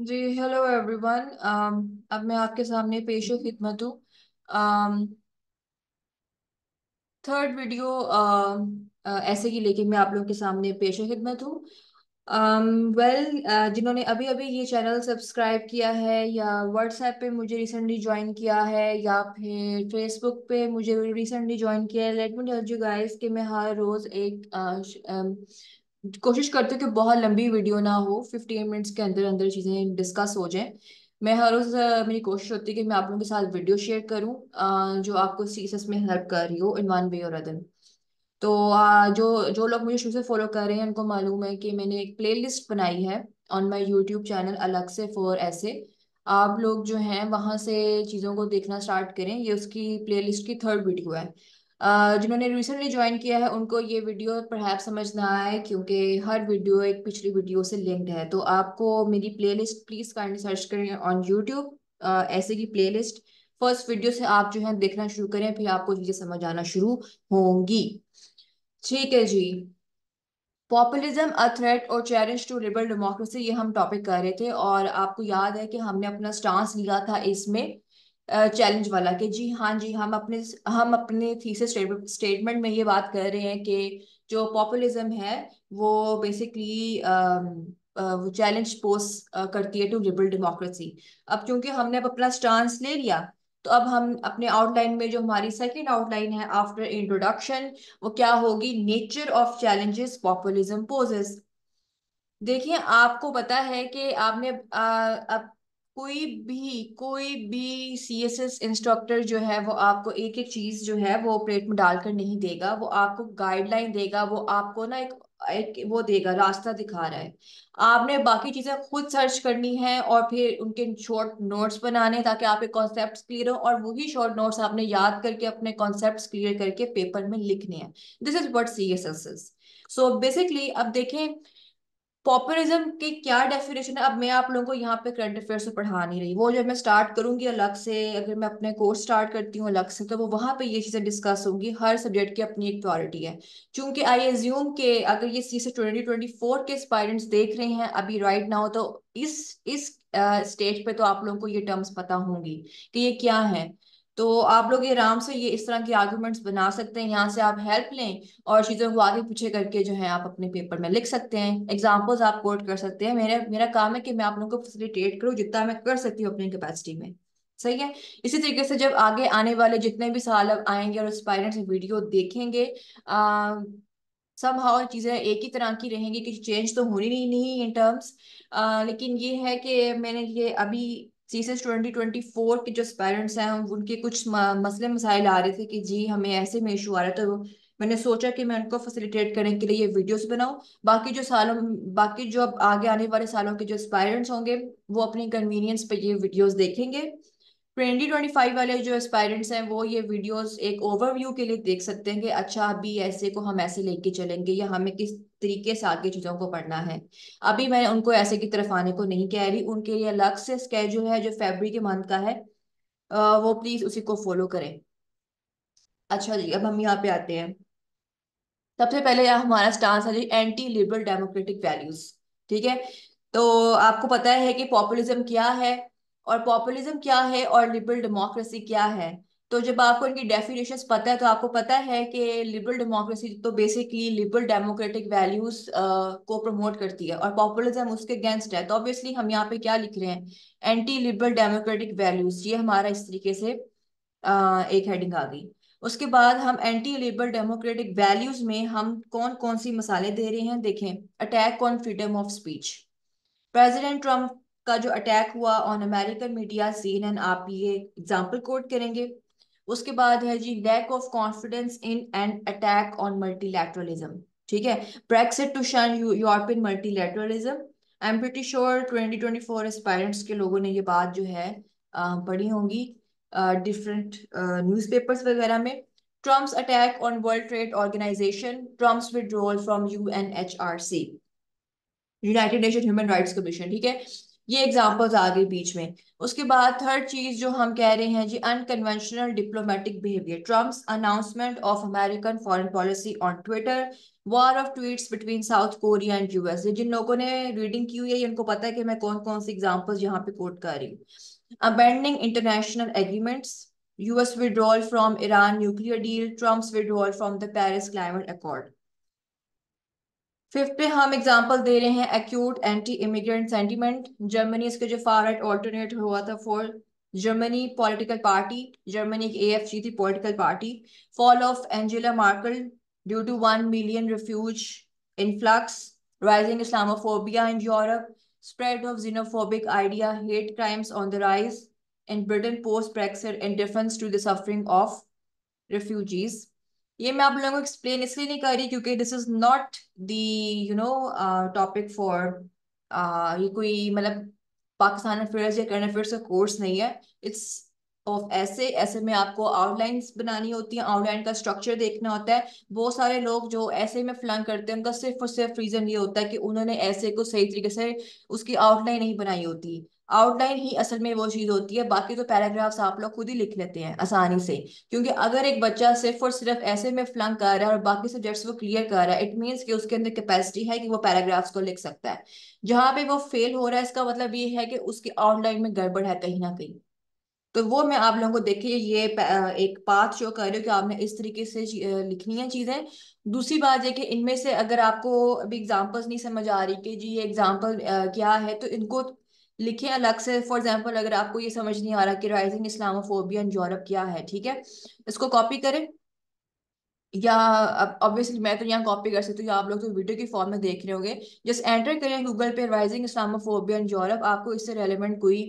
जी hello everyone. अब मैं आपके सामने पेशो खिदमत हूँ। थर्ड वीडियो ऐसे की लेके मैं आप लोगों के सामने पेशो खिदमत हूँ। वेल, जिन्होंने अभी अभी ये चैनल सब्सक्राइब किया है या व्हाट्सएप पे मुझे रिसेंटली ज्वाइन किया है या फिर फेसबुक पे मुझे रिसेंटली ज्वाइन किया है, let me tell you guys कि मैं हर रोज एक कोशिश करती हूँ कि बहुत लंबी वीडियो ना हो, 15 मिनट्स के अंदर अंदर चीज़ें डिस्कस हो जाएं। मैं हर रोज मेरी कोशिश होती है कि मैं आप लोगों के साथ वीडियो शेयर करूँ जो आपको सीसस में हेल्प कर रही हो इन वन वे और अदर। तो जो जो लोग मुझे शुरू से फॉलो कर रहे हैं उनको मालूम है कि मैंने एक प्लेलिस्ट बनाई है ऑन माय यूट्यूब चैनल अलग से फॉर ऐसे। आप लोग जो हैं वहां से चीज़ों को देखना स्टार्ट करें, ये उसकी प्लेलिस्ट की थर्ड वीडियो है। जिन्होंने रिसेंटली ज्वाइन किया है उनको ये वीडियो परहैप्स समझ ना आए क्योंकि हर वीडियो एक पिछली वीडियो से लिंक्ड है, तो आपको मेरी प्लेलिस्ट प्लीज काइंडली सर्च करें ऑन यूट्यूब ऐसे की प्लेलिस्ट। फर्स्ट वीडियो से आप जो है देखना शुरू करें, फिर आपको चीजें समझ आना शुरू होंगी। ठीक है जी। पॉपुलिज्म अ थ्रेट और चैलेंज टू लिबरल डेमोक्रेसी, ये हम टॉपिक कर रहे थे और आपको याद है कि हमने अपना स्टांस लिया था इसमें चैलेंज वाला कि जी हाँ जी, हम अपने थीसिस स्टेटमेंट में ये बात कर रहे हैं कि जो पॉपुलिज्म है वो बेसिकली वो चैलेंज पोज करती है टू लिबरल डेमोक्रेसी। अब क्योंकि हमने अब अपना स्टांस ले लिया, तो अब हम अपने आउटलाइन में जो हमारी सेकंड आउटलाइन है आफ्टर इंट्रोडक्शन, वो क्या होगी? Nature of challenges populism poses. देखिए, आपको पता है कि आपने अब कोई भी सीएसएस इंस्ट्रक्टर जो है वो आपको एक एक चीज जो है वो प्लेट में डालकर नहीं देगा, वो आपको गाइडलाइन देगा, वो आपको ना एक एक वो देगा, रास्ता दिखा रहा है। आपने बाकी चीजें खुद सर्च करनी है और फिर उनके शॉर्ट नोट्स बनाने ताकि आपके कॉन्सेप्ट्स क्लियर हो, और वही शॉर्ट नोट्स आपने याद करके अपने कॉन्सेप्ट्स क्लियर करके पेपर में लिखने हैं। This is what CSS is. So basically अब देखें पॉपुलिज्म की क्या डेफिनेशन है। अब मैं आप लोगों को यहाँ पे करंट अफेयर्स से पढ़ा नहीं रही, वो जब मैं स्टार्ट करूंगी अलग से, अगर मैं अपने कोर्स स्टार्ट करती हूँ अलग से, तो वो वहां पे ये चीजें डिस्कस होंगी। हर सब्जेक्ट की अपनी एक प्रायोरिटी है। चूंकि आई एज्यूम के अगर ये सी से 2024 के एस्पायरेंट्स देख रहे हैं अभी राइट नाउ, तो इस स्टेज पे तो आप लोगों को ये टर्म्स पता होंगी कि ये क्या है। तो आप लोग ये आराम से ये इस तरह के आर्गुमेंट्स बना सकते हैं, यहाँ से आप हेल्प लें और चीजों को आगे पीछे करके जो है आप अपने पेपर में लिख सकते हैं, एग्जाम्पल्स आप कोट कर सकते हैं। मेरा मेरा काम है कि मैं आप लोगों को फैसिलिटेट करूँ जितना मैं कर सकती हूँ अपनी कैपेसिटी में। सही है। इसी तरीके से जब आगे आने वाले जितने भी साल अब आएंगे और एस्पायरेंट्स वीडियो देखेंगे, समहाउ चीजें एक ही तरह की रहेंगी, कि चेंज तो होनी नहीं इन टर्म्स। लेकिन ये है कि मैंने ये अभी सीसेस 2024 के जो पेरेंट्स हैं उनके कुछ मसले मसाइल आ रहे थे कि जी हमें ऐसे में इशू आ रहा है, तो मैंने सोचा कि मैं उनको फैसिलिटेट करने के लिए ये वीडियोस बनाऊं। बाकी जो अब आगे आने वाले सालों के जो एस्पायरेंट्स होंगे वो अपनी कन्वीनियंस पे ये वीडियोस देखेंगे। 2025 वाले जो एस्पायरेंट्स हैं वो ये वीडियोस एक ओवरव्यू के लिए देख सकते हैं कि अच्छा अभी ऐसे को हम ऐसे लेके चलेंगे या हमें किस तरीके से आगे चीजों को पढ़ना है। अभी मैं उनको ऐसे की तरफ आने को नहीं कह रही, उनके लिए अलग से स्केड्यूल है जो फरवरी के मंथ का है। वो प्लीज उसी को फॉलो करें। अच्छा जी, अब हम यहाँ पे आते हैं। सबसे पहले यहाँ हमारा स्टांस है जी एंटी लिबरल डेमोक्रेटिक वैल्यूज। ठीक है। तो आपको पता है कि पॉपुलिज्म क्या है, और पॉपुलिज्म क्या है और लिबरल डेमोक्रेसी क्या है। तो जब आपको इनकी डेफिनेशंस पता है तो आपको पता है कि लिबरल डेमोक्रेसी तो बेसिकली लिबरल डेमोक्रेटिक वैल्यूज को प्रमोट करती है और पॉपुलिज्म उसके अगेंस्ट है। तो ऑब्वियसली हम यहाँ पे क्या लिख रहे हैं? एंटी लिबरल डेमोक्रेटिक वैल्यूज, ये हमारा इस तरीके से एक हेडिंग आ गई। उसके बाद हम एंटी लिबरल डेमोक्रेटिक वैल्यूज में हम कौन कौन सी मसाले दे रहे हैं देखें। Attack on freedom of speech, president Trump का जो अटैक हुआ ऑन अमेरिकन मीडिया सीएनएन, आप ये एग्जांपल कोट करेंगे। उसके बाद है जी lack of confidence in and attack on multilateralism. ठीक है। Brexit to shun European multilateralism. I am pretty sure 2024 aspirants के लोगों ने ये बात जो है पढ़ी होंगी डिफरेंट न्यूज़पेपर्स वगैरह में। Trump's attack on World Trade Organization, Trump's withdrawal from UNHRC, United Nation Human Rights Commission. ठीक है। ये एग्जांपल्स आ गई बीच में। उसके बाद थर्ड चीज जो हम कह रहे हैं जी, unconventional diplomatic behaviour, Trump's announcement of American foreign policy on Twitter, war of tweets between South Korea and US. जिन लोगों ने रीडिंग की हुई है उनको पता है कि मैं कौन कौन सी एग्जांपल्स यहाँ पे कोट कर रही हूँ। Abandoning international agreements, US withdrawal from Iran nuclear deal, Trump's withdrawal from the Paris climate accord. Fifth पे हम एग्जांपल दे रहे हैं acute anti immigrant sentiment, Germany इसके जो फार राइट ऑल्टरनेट हुआ था for Germany political party, Germany की एएफजी थी political party, fall of Angela Merkel due to 1 million refugee influx, rising Islamophobia in Europe, spread of xenophobic idea, hate crimes on the rise in Britain post Brexit, indifference to the suffering of refugees। ये मैं आप लोगों को explain इसलिए नहीं कर रही क्योंकि this is not the topic for ये कोई मतलब पाकिस्तान अफेयर्स या करंट अफेयर्स का कोर्स नहीं है। इट्स ऑफ ऐसे ऐसे में आपको आउटलाइंस बनानी होती है, आउटलाइन का स्ट्रक्चर देखना होता है। बहुत सारे लोग जो ऐसे में फ्लंक करते हैं उनका सिर्फ और सिर्फ रीजन ये होता है कि उन्होंने ऐसे को सही तरीके से उसकी आउटलाइन नहीं बनाई होती। आउटलाइन ही असल में वो चीज होती है, बाकी तो पैराग्राफ्स आप लोग खुद ही लिख लेते हैं आसानी से। क्योंकि अगर एक बच्चा सिर्फ और सिर्फ ऐसे में फ्लंक कर रहा है और बाकी सब्जेक्ट्स वो क्लियर कर रहा है, इट मीन्स कि उसके अंदर कैपेसिटी है कि वो पैराग्राफ्स को लिख सकता है। जहां पे वो फेल हो रहा है इसका मतलब ये है कि उसकी आउटलाइन में गड़बड़ है कहीं ना कहीं। तो वो मैं आप लोगों को देखिए ये एक पाथ शो कर रही हूँ कि आपने इस तरीके से लिखनी है चीजें। दूसरी बात है कि इनमें से अगर आपको अभी एग्जांपल्स नहीं समझ आ रही कि जी ये एग्जांपल क्या है, तो इनको लिखें अलग से। फॉर एग्जांपल अगर आपको ये समझ नहीं आ रहा कि राइजिंग इस्लामोफोबिया इन यूरोप क्या है, ठीक है, इसको कॉपी करें। या अब ऑब्वियसली मैं तो यहाँ कॉपी कर सकती हूँ, आप लोग तो वीडियो की फॉर्म में देख रहे होंगे। जस्ट एंटर करें गूगल पे राइजिंग इस्लामोफोबिया इन यूरोप, आपको इससे रेलेवेंट कोई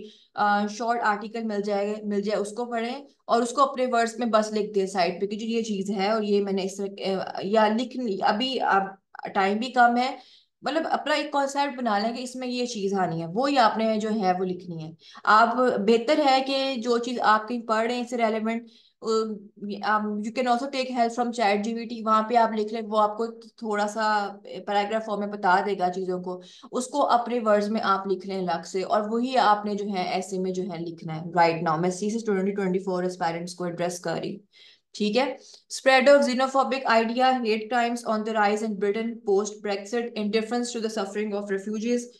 शॉर्ट आर्टिकल मिल जाएगा, मिल जाए, उसको पढ़ें और उसको अपने वर्ड्स में बस लिख दें साइड पे कि जो ये चीज़ है और ये मैंने इस तरह या लिख ली। अभी आप टाइम भी कम है, मतलब अपना एक कॉन्सेप्ट बना लें कि इसमें ये चीज़ आनी है, वो ही आपने जो है वो लिखनी है। आप बेहतर है कि जो चीज़ आप कहीं पढ़ रहे हैं इससे relevant, you can also take help from ChatGPT, वहां पे आप लिख लें, वो आपको थोड़ा सा पैराग्राफ फॉर्म में बता देगा चीजों को। उसको अपने वर्ड्स में आप लिख लें अलग से, और वही आपने जो है ऐसे में जो है लिखना है। राइट नाउ मैं सी से 2024 एस्पायरेंट्स को एड्रेस कर रही हूँ, ठीक है। Spread of xenophobic idea, hate crimes on the rise in Britain post Brexit, indifference to the suffering of refugees,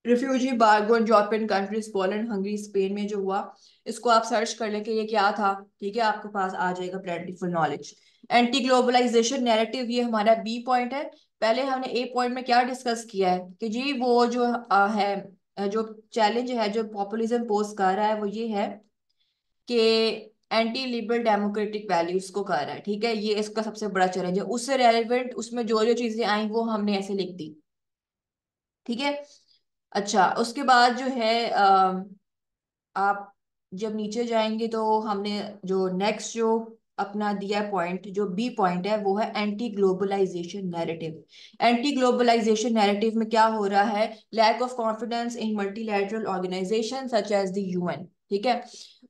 refugee बार्गो European countries Poland Hungary Spain में जो हुआ। इसको आप सर्च कर लें कि ये क्या था, ठीक है, आपके पास आ जाएगा plentiful knowledge. Anti globalisation narrative, ये हमारा बी पॉइंट है। पहले हमने ए पॉइंट में क्या डिस्कस किया है कि जी वो जो है जो चैलेंज है जो पॉपुलिज्म पोज कर रहा है वो ये है कि एंटी लिबरल डेमोक्रेटिक वैल्यूज को कर रहा है, ठीक है, ये इसका सबसे बड़ा चैलेंज है। उससे रेलिवेंट उसमें जो जो चीजें आई वो हमने ऐसे लिख दी, ठीक है। अच्छा, उसके बाद जो है आप जब नीचे जाएंगे तो हमने जो नेक्स्ट जो अपना दिया पॉइंट, जो बी पॉइंट है, वो है anti globalisation narrative. Anti globalisation narrative में क्या हो रहा है, lack of confidence in multilateral organisation such as the UN, ठीक है।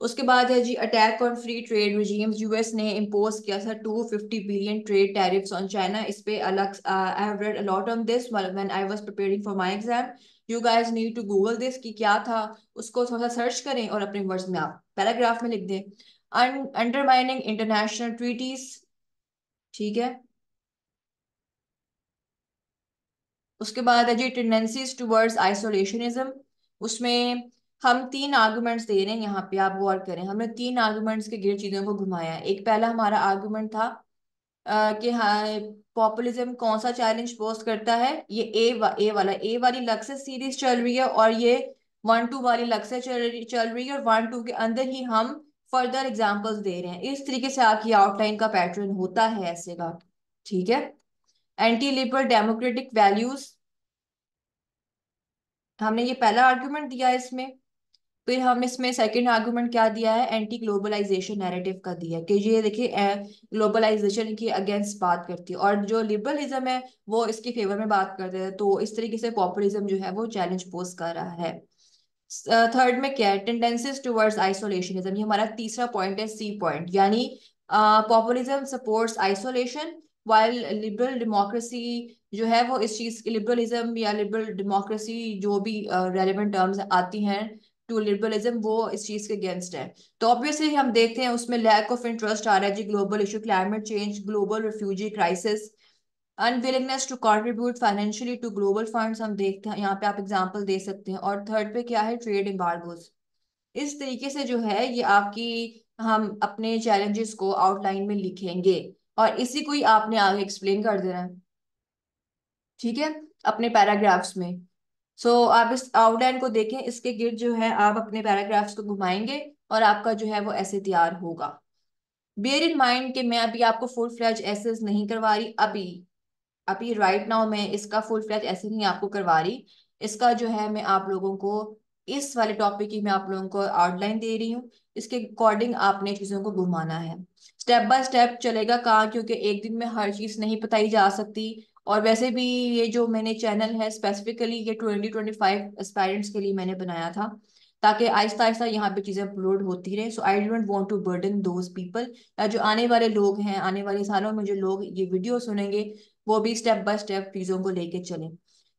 उसके बाद है जी attack on free trade regimes, US ने इम्पोज किया था 250 billion trade tariffs on China. इस पे अलग I have read a lot on this when I was preparing for my exam. You guys need to Google this कि क्या था, उसको थोड़ा सा सर्च करें और अपने वर्ड्स में आप पैराग्राफ में लिख दें। अंडरमाइनिंग इंटरनेशनल ट्रीटीज, ठीक है। उसके बाद है जी टेंडेंसीज टुवर्ड्स आइसोलेशनिज्म। उसमें हम तीन आर्गुमेंट्स दे रहे हैं यहाँ पे, आप गौर करें, हमने तीन आर्गुमेंट्स के गिर चीजों को घुमाया है। एक पहला हमारा आर्गुमेंट था कि हाँ पॉपुलिज्म कौन सा चैलेंज पोस्ट करता है, ये ए वाला, ए वाली लग से सीरीज चल रही है और ये 1 2 वाली लग से चल रही है, और 1 2 के अंदर ही हम फर्दर एग्जांपल्स दे रहे हैं। इस तरीके से आपकी आउटलाइन का पैटर्न होता है ऐसे का, ठीक है। एंटी लिबरल डेमोक्रेटिक वैल्यूज, हमने ये पहला आर्गुमेंट दिया है इसमें। फिर हम इसमें सेकंड आर्गुमेंट क्या दिया है, एंटी ग्लोबलाइजेशन नैरेटिव का दिया है कि ये देखिए ग्लोबलाइजेशन के अगेंस्ट बात करती है, और जो लिबरलिज्म है वो इसके फेवर में बात करते हैं। तो इस तरीके से पॉपुलिज्म जो है वो चैलेंज पोज कर रहा है। थर्ड में क्या है, टेंडेंसीज टुवर्ड्स आइसोलेशनिज्म, ये हमारा तीसरा पॉइंट है, सी पॉइंट, यानी populism supports isolation while liberal democracy जो है वो इस चीज, लिबरलिज्म या लिबरल डेमोक्रेसी जो भी रेलेवेंट टर्म्स आती हैं टू लिबरलिज्म, वो इस चीज के अगेंस्ट है। तो ऑब्वियसली हम देखते हैं उसमें लैक ऑफ इंटरेस्ट आ रहा है जी, global issue, climate change, global refugee crisis, unwillingness to contribute financially to global funds, हम देखते हैं यहाँ पे, आप एग्जांपल दे सकते हैं। और थर्ड पे क्या है, ट्रेड एम्बार्गोज। इस तरीके से जो है ये आपकी, हम अपने चैलेंजेस को आउटलाइन में लिखेंगे और इसी को ही आपने आगे एक्सप्लेन कर देना है, ठीक है, अपने पैराग्राफ्स में। आप इस आउटलाइन को देखें, इसके गिर्द जो है आप अपने पैराग्राफ्स को घुमाएंगे और आपका जो है वो ऐसे तैयार होगा। बेयर इन माइंड कि मैं अभी आपको फुल फ्लैज एसेस नहीं करवा रही, अभी अभी राइट नाउ मैं इसका फुल फ्लैज ऐसे नहीं आपको करवा रही। इसका जो है मैं आप लोगों को, इस वाले टॉपिक की मैं आप लोगों को आउटलाइन दे रही हूँ, इसके अकॉर्डिंग आपने चीजों को घुमाना है। स्टेप बाय स्टेप चलेगा कहाँ, क्योंकि एक दिन में हर चीज नहीं बताई जा सकती। और वैसे भी ये जो मैंने चैनल है स्पेसिफिकली ये 2025 एस्पायरेंट्स के लिए मैंने बनाया था, ताकि आहिस्ता आहिस्ता यहाँ पे चीजें अपलोड होती रहे। So I don't want to burden those people, जो आने वाले लोग हैं, आने वाले सालों में जो लोग ये वीडियो सुनेंगे, वो भी स्टेप बाय स्टेप चीजों को लेके चलें।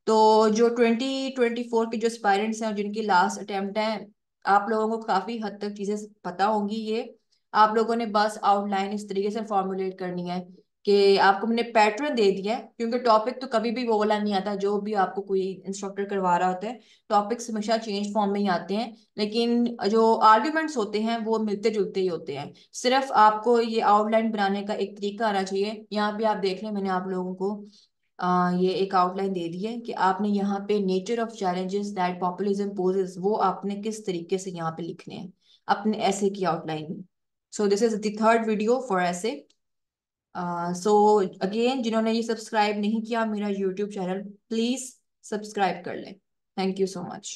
तो जो 2024 के जो एस्पायरेंट्स हैं और जिनकी लास्ट अटेम्प्ट है, आप लोगों को काफी हद तक चीजें पता होंगी। ये आप लोगों ने बस आउटलाइन इस तरीके से फॉर्मुलेट करनी है कि आपको मैंने पैटर्न दे दिया है, क्योंकि टॉपिक तो कभी भी वो वाला नहीं आता जो भी आपको कोई इंस्ट्रक्टर करवा रहा होता है। टॉपिक्स हमेशा चेंज फॉर्म में ही आते हैं, लेकिन जो आर्ग्यूमेंट्स होते हैं वो मिलते जुलते ही होते हैं। सिर्फ आपको ये आउटलाइन बनाने का एक तरीका आना चाहिए। यहाँ पे आप देख लें, मैंने आप लोगों को ये एक आउटलाइन दे दी है कि आपने यहाँ पे nature of challenges that populism poses, वो आपने किस तरीके से यहाँ पे लिखने हैं अपने ऐसे की आउटलाइन में। So this is the third video for essay. So again, जिन्होंने ये सब्सक्राइब नहीं किया मेरा यूट्यूब चैनल, प्लीज सब्सक्राइब कर लें। Thank you so much.